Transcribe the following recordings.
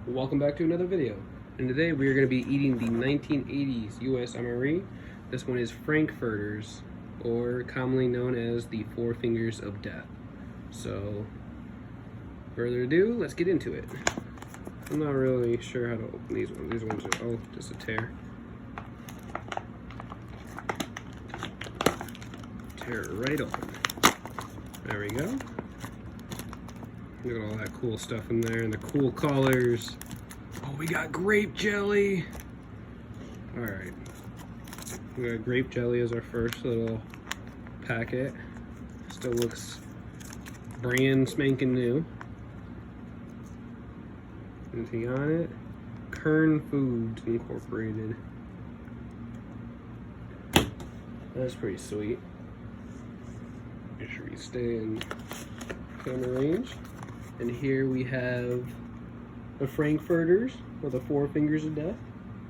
Welcome back to another video. And today we are going to be eating the 1980s US MRE. This one is Frankfurters, or commonly known as the Four Fingers of Death. So, further ado, let's get into it. I'm not really sure how to open these ones. These ones are, oh, just a tear. Tear it right open. There we go. Look at all that cool stuff in there and the cool colors. Oh, we got grape jelly. All right. We got grape jelly as our first little packet. Still looks brand spanking new. Anything on it? Kern Foods Incorporated. That's pretty sweet. Make sure we stay in camera range. And here we have the Frankfurters, or the Four Fingers of Death.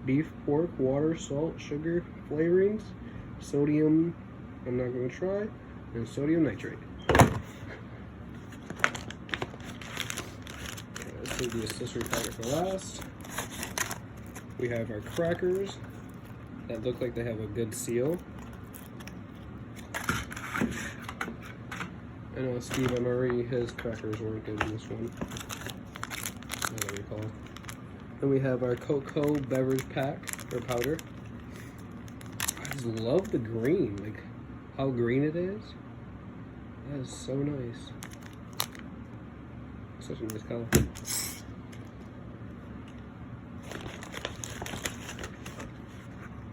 Beef, pork, water, salt, sugar, flavorings, sodium, I'm not going to try, and sodium nitrate. Okay, let's leave the accessory packet for last. We have our crackers that look like they have a good seal. I know Steve MRE, his crackers weren't good in this one, as I recall. Then we have our cocoa beverage pack, or powder. I just love the green, like how green it is. That is so nice. Such a nice color.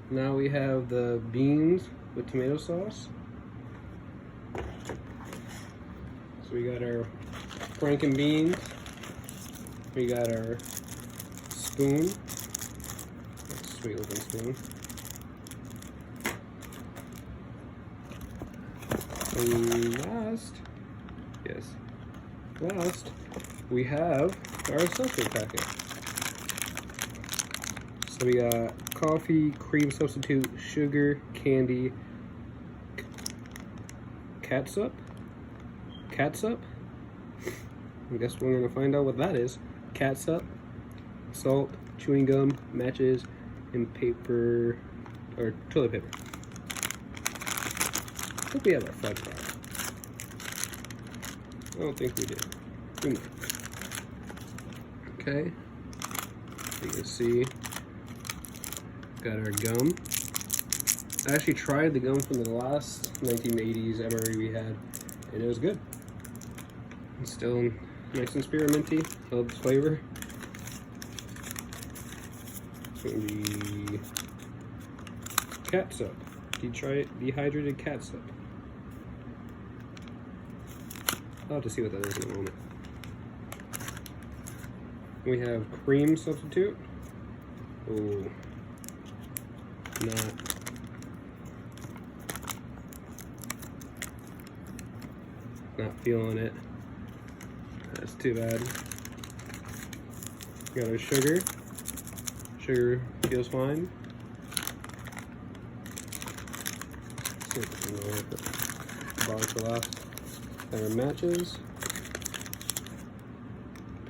Now we have the beans with tomato sauce. We got our Franken beans. We got our spoon. That's a sweet looking spoon. And last, we have our accessory packet. So we got coffee, cream substitute, sugar, candy, catsup. I guess we're gonna find out what that is. Catsup, salt, chewing gum, matches, and paper, or toilet paper. I think we have our fudge bar. I don't think we did. We might. Okay. You can see, got our gum. I actually tried the gum from the last 1980s MRE we had, and it was good. It's still nice and spearminty. I love the flavor. It's gonna be catsup. Dehydrated catsup. I'll have to see what that is in a moment. We have cream substitute. Oh, not feeling it. That's too bad. Got our sugar. Sugar feels fine. Let's see if we can go with the bar for last. Got our matches.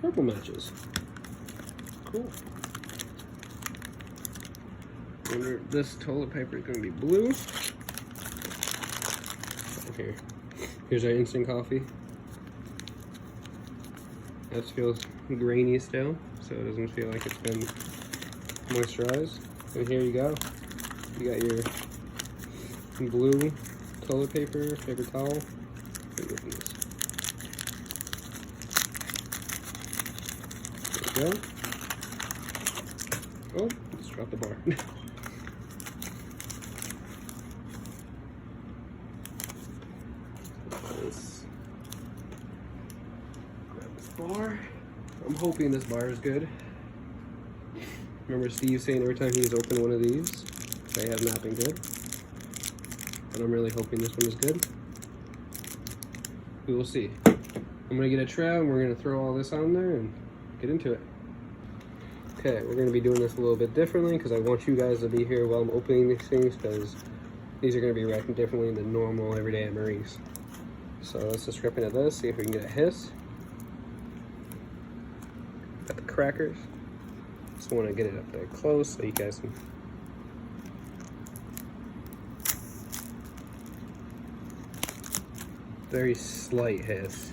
Purple matches. Cool. Wonder if this toilet paper is going to be blue. Here. Here's our instant coffee. That feels grainy still, so it doesn't feel like it's been moisturized. And here you go. You got your blue toilet paper, paper towel. There you go. Oh, just dropped the bar. Bar. I'm hoping this bar is good. Remember Steve saying every time he's opened one of these, they have not been good. But I'm really hoping this one is good. We will see. I'm gonna get a tray and we're gonna throw all this on there and get into it. Okay, we're gonna be doing this a little bit differently because I want you guys to be here while I'm opening these things, because these are gonna be reacting differently than normal everyday MREs. So let's just rip into this, see if we can get a hiss. Got the crackers. Just want to get it up there close so you guys can. Very slight hiss.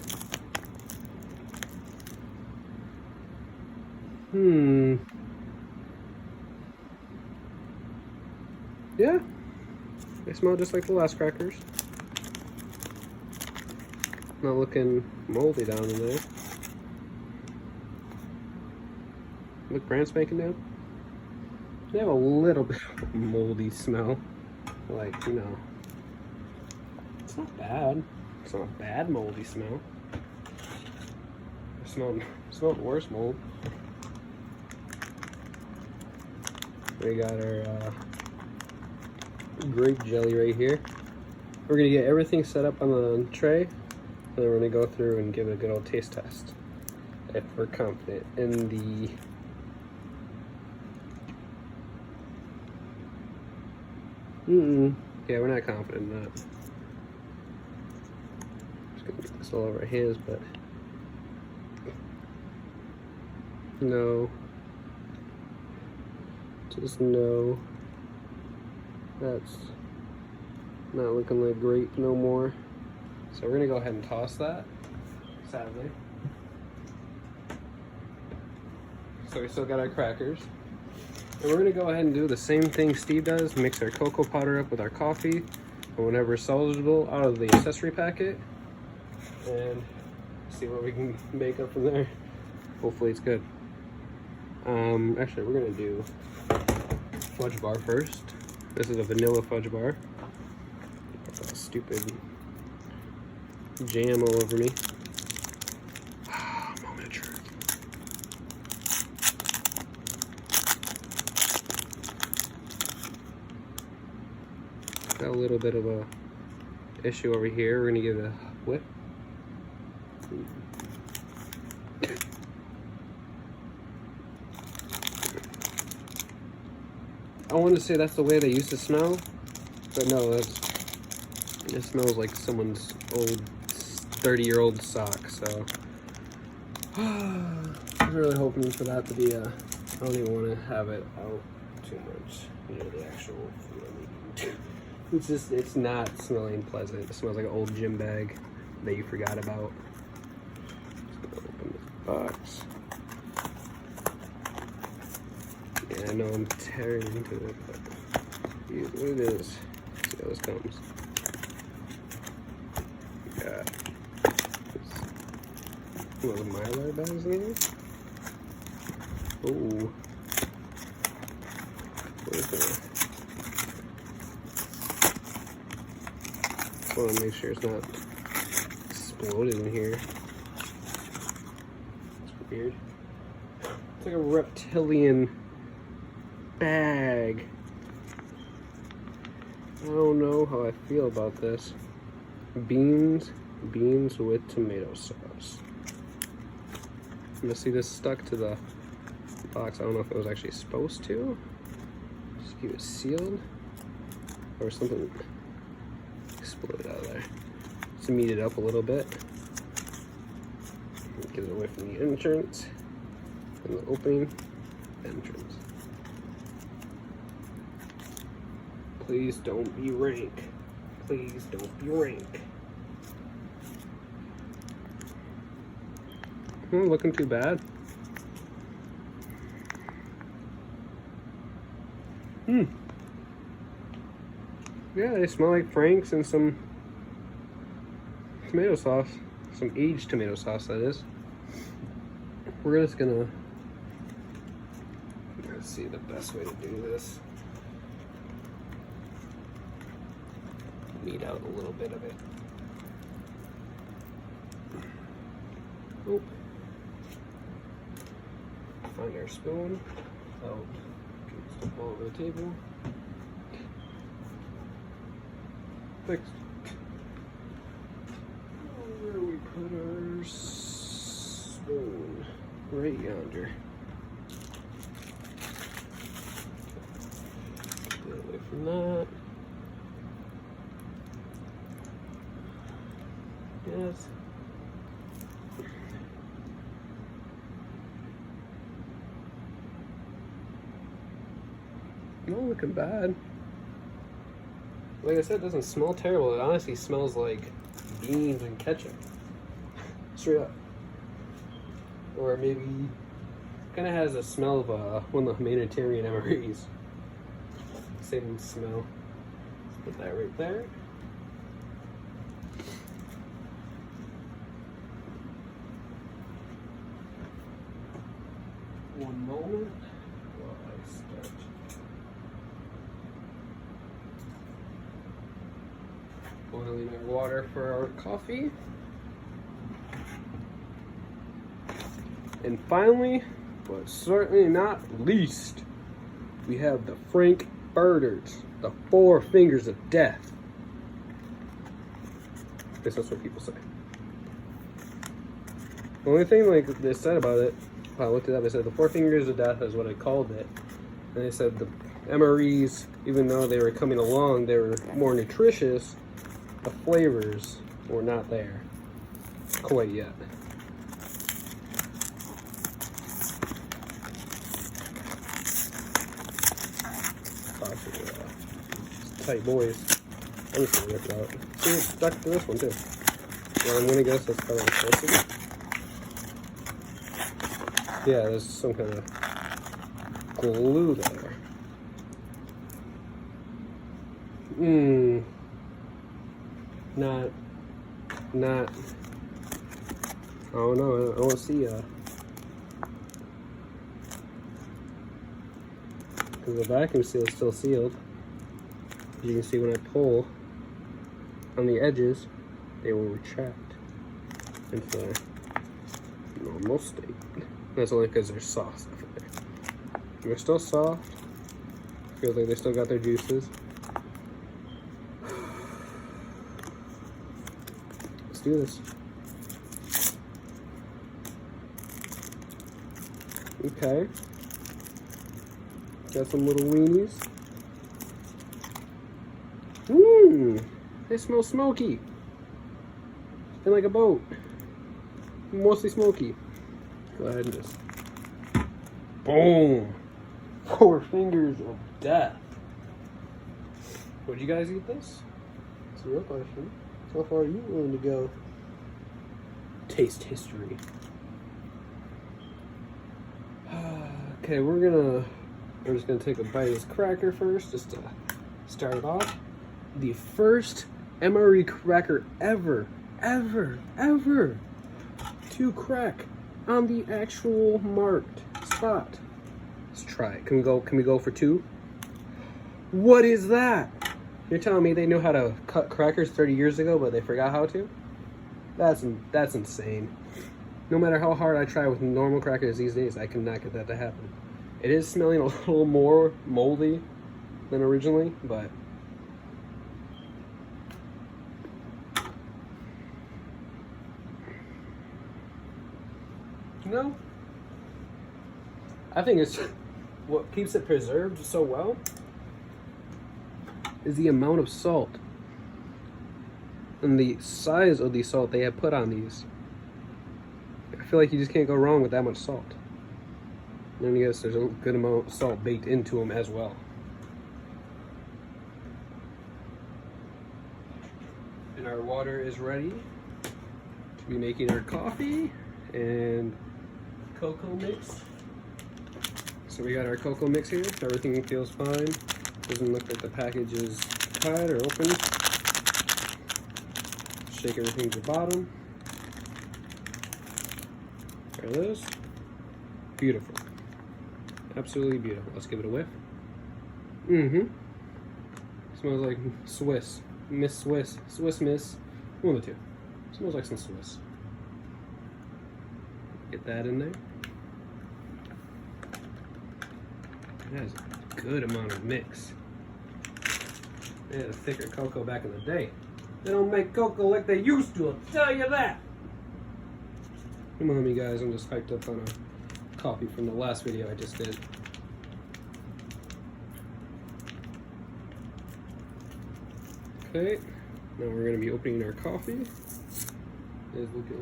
Yeah, they smell just like the last crackers. Not looking moldy down in there. Look brand spanking new. They have a little bit of a moldy smell. Like, you know, it's not bad. It's not a bad moldy smell. I smelled worse mold. We got our grape jelly right here. We're gonna get everything set up on the tray, and then we're gonna go through and give it a good old taste test. If we're confident in the yeah, we're not confident in that. Just gonna get this all over our hands, but no. Just no. That's not looking like grape no more. So we're gonna go ahead and toss that, sadly. So we still got our crackers. And we're gonna go ahead and do the same thing Steve does, mix our cocoa powder up with our coffee, and whenever soluble out of the accessory packet, and see what we can make up from there. Hopefully it's good. Actually, we're gonna do fudge bar first. This is a vanilla fudge bar. Got stupid jam all over me. Moment of truth. Got a little bit of a issue over here. We're gonna give it a whip. I want to say that's the way they used to smell, but no, it smells like someone's old 30-year-old sock, so I was really hoping for that to be I don't even want to have it out too much, you know, the actual food I'm eating. It's not smelling pleasant. It smells like an old gym bag that you forgot about. Just gonna open this box. Yeah, I know I'm tearing into it, but here's what it is. See how this comes. Got one of the Mylar bags in here. Ooh. Where's that? I want to make sure it's not exploded in here. It's weird. It's like a reptilian bag. I don't know how I feel about this. Beans with tomato sauce. I'm gonna see this stuck to the box. I don't know if it was actually supposed to. Just keep it sealed, or something exploded out of there. Just meat it up a little bit. Get it away from the entrance and the opening entrance. Please don't be rank. Please don't be rank. Not looking too bad. Yeah, they smell like Frank's and some tomato sauce. Some aged tomato sauce, that is. We're just gonna let's see the best way to do this. Knead out a little bit of it. Oh. Find our spoon. Oh, stuff all over the table. Fixed. Where we put our spoon? Right yonder. Get away from that. Yes. not looking bad. Like I said, it doesn't smell terrible. It honestly smells like beans and ketchup. Straight up. Or maybe kind of has a smell of one of the humanitarian MREs. Same smell. Let's put that right there. One moment while I start. Boiling our water for our coffee. And finally, but certainly not least, we have the Frank Birders, the 4 fingers of death. I guess that's what people say. The only thing like they said about it, when I looked it up, they said the 4 fingers of death is what I called it. And they said the MREs, even though they were coming along, they were more nutritious. The flavors were not there quite yet. Tight boys. I'm just gonna rip it out. See, it's stuck to this one too. Well, I'm gonna guess that's probably supposed to be. Yeah, there's some kind of glue there. Not. Oh no, I don't see because the vacuum seal is still sealed. As you can see, when I pull on the edges, they will retract into their normal state. That's only because they're soft. They're still soft. Feels like they still got their juices. Let's do this. Okay. Got some little weenies. They smell smoky. And like a boat. Mostly smoky. Go ahead and just... Boom! 4 fingers of death. Would you guys eat this? It's a real question. How far are you willing to go? Taste history. Okay, we're just gonna take a bite of this cracker first, just to start it off. The first MRE cracker ever to crack on the actual marked spot. Let's try it. Can we go for 2? What is that? You're telling me they knew how to cut crackers 30 years ago, but they forgot how to? That's insane. No matter how hard I try with normal crackers these days, I cannot get that to happen. It is smelling a little more moldy than originally, but no. I think it's what keeps it preserved so well is the amount of salt and the size of the salt they have put on these. I feel like you just can't go wrong with that much salt. And yes, there's a good amount of salt baked into them as well. And our water is ready to be making our coffee and cocoa mix. So we got our cocoa mix here. Everything feels fine. Doesn't look like the package is cut or open. Shake everything to the bottom. There it is. Beautiful. Absolutely beautiful. Let's give it a whiff. Smells like Swiss. Miss Swiss. Swiss Miss. One of the two. Smells like some Swiss. Get that in there. That is a good amount of mix. They had a thicker cocoa back in the day. They don't make cocoa like they used to, I'll tell you that. Come on, you guys, I'm just hyped up on a coffee from the last video I just did. Okay, now we're going to be opening our coffee. It's looking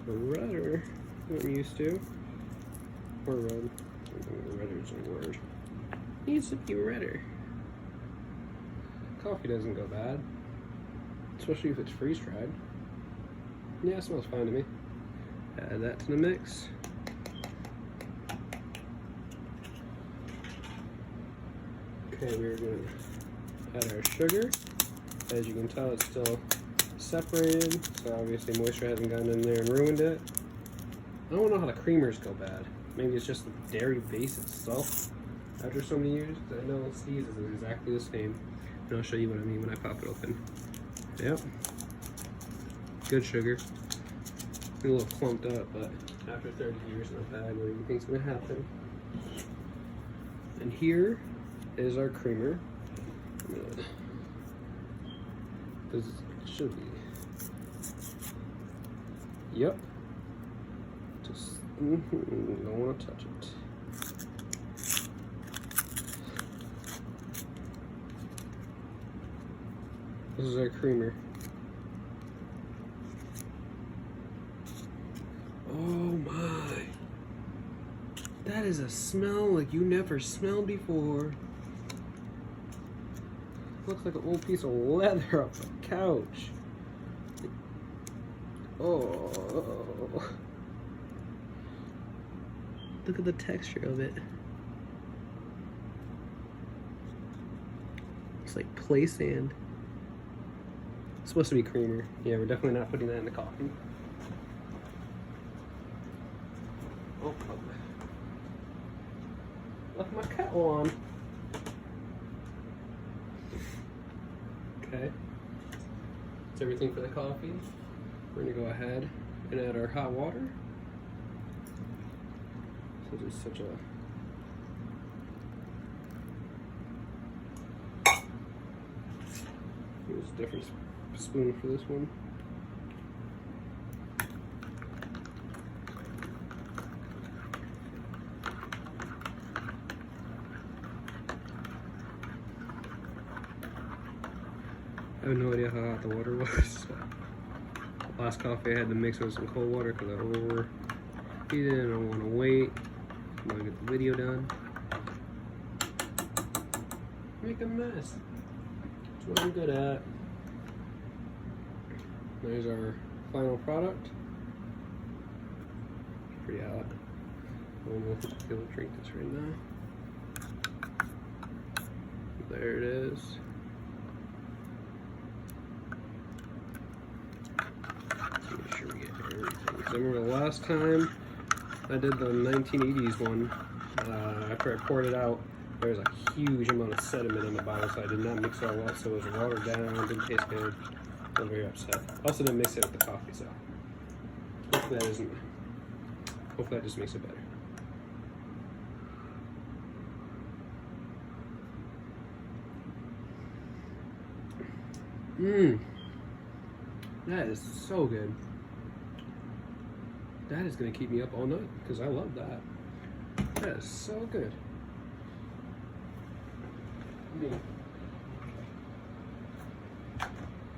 a little redder than I'm used to. Or red. I think redder is a word. Needs to be redder. Coffee doesn't go bad, especially if it's freeze dried. Yeah, it smells fine to me. Add that to the mix. Okay, we're going to add our sugar. As you can tell, it's still separated, so obviously moisture hasn't gotten in there and ruined it. I don't know how the creamers go bad. Maybe it's just the dairy base itself after so many years. I know Steve's is exactly the same. And I'll show you what I mean when I pop it open. Yep. Good sugar. A little clumped up, but after 30 years, not bad. What do you think's gonna happen? And here is our creamer. This should be. Yep. Just don't want to touch it. This is our creamer. Oh my. That is a smell like you never smelled before. Looks like an old piece of leather off a couch. Oh. Look at the texture of it. It's like play sand. It's supposed to be creamer. Yeah, we're definitely not putting that in the coffee. Oh, left my kettle on. Okay. That's everything for the coffee. We're gonna go ahead and add our hot water. So there's such a use a different spoon for this one. I have no idea how hot the water was. Last coffee I had to mix with some cold water because I overheated and I don't want to wait. I'm gonna get the video done. Make a mess. That's what I'm good at. There's our final product. Pretty hot. I don't know if you'll be able to drink this right now. There it is. Make sure we get everything. Because I remember the last time I did the 1980s one, after I poured it out, there was a huge amount of sediment in the bottle, so I did not mix it all up, so it was watered down, didn't taste good. I'm very upset. Also didn't mix it with the coffee, so hopefully that isn't. Hopefully that just makes it better. Mmm. That is so good. That is gonna keep me up all night because I love that. That is so good.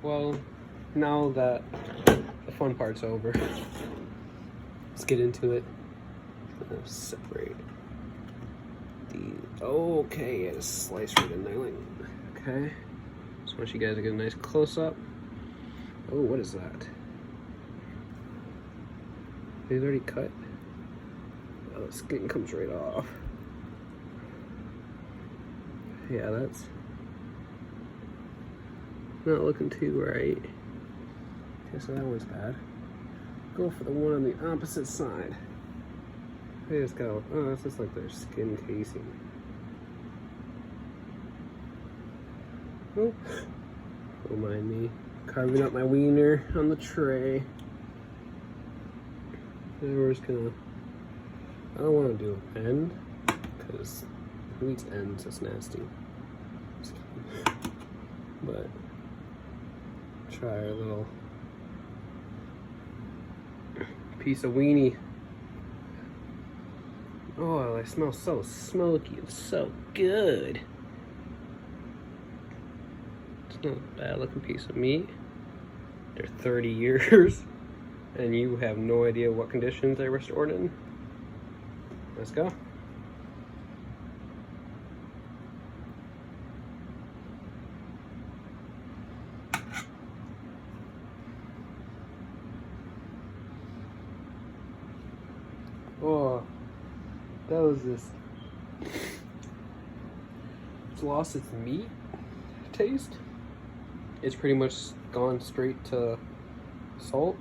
Well, now that the fun part's over, let's get into it. Let's separate the. Okay, it's sliced right in there. Okay. So I want you guys to get a nice close up. Oh, what is that? These already cut. Oh, the skin comes right off. Yeah, that's not looking too right. Okay, so that one's bad. Go for the one on the opposite side. They just go, oh, that's just like their skin casing. Oh, don't mind me. Carving up my wiener on the tray. And we're just gonna, I don't want to do an end, because who eats ends? That's nasty. But try our little piece of weenie. Oh, it smells so smoky and so good. It's not a bad looking piece of meat. They're 30 years and you have no idea what conditions they were stored in. Let's go. that was just, it's lost its meat taste. It's pretty much gone straight to salt.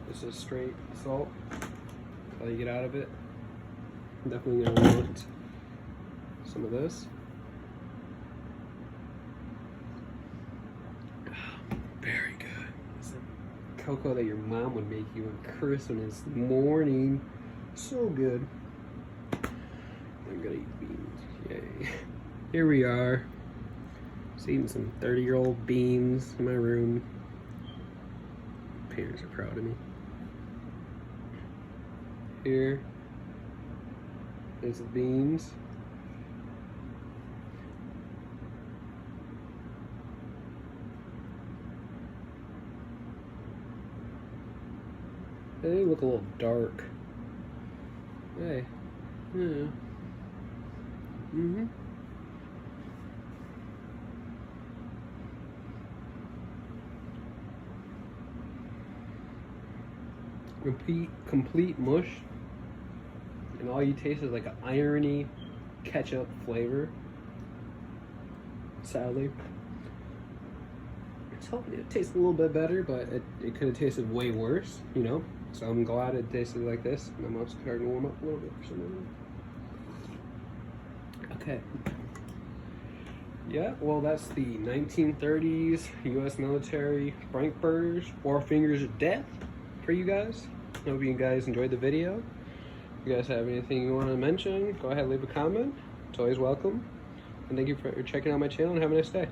This is straight salt. That's all you get out of it. I'm definitely gonna want some of this. Very good. It's the cocoa that your mom would make you on Christmas morning. So good. I'm gonna eat beans. Yay. Here we are. Just eating some 30-year-old beans in my room. Parents are proud of me. Here is the beans. They look a little dark. Hey. Yeah. Complete mush, and all you taste is like an irony ketchup flavor. Sadly, it's hoping it tastes a little bit better, but it could have tasted way worse, you know. So I'm glad it tasted like this. My mouth's starting to warm up a little bit for some reason. Okay. Yeah, well, that's the 1930s U.S. military Frankfurters, 4 fingers of death for you guys. Hope you guys enjoyed the video. If you guys have anything you want to mention, go ahead and leave a comment. It's always welcome. And thank you for checking out my channel, and have a nice day.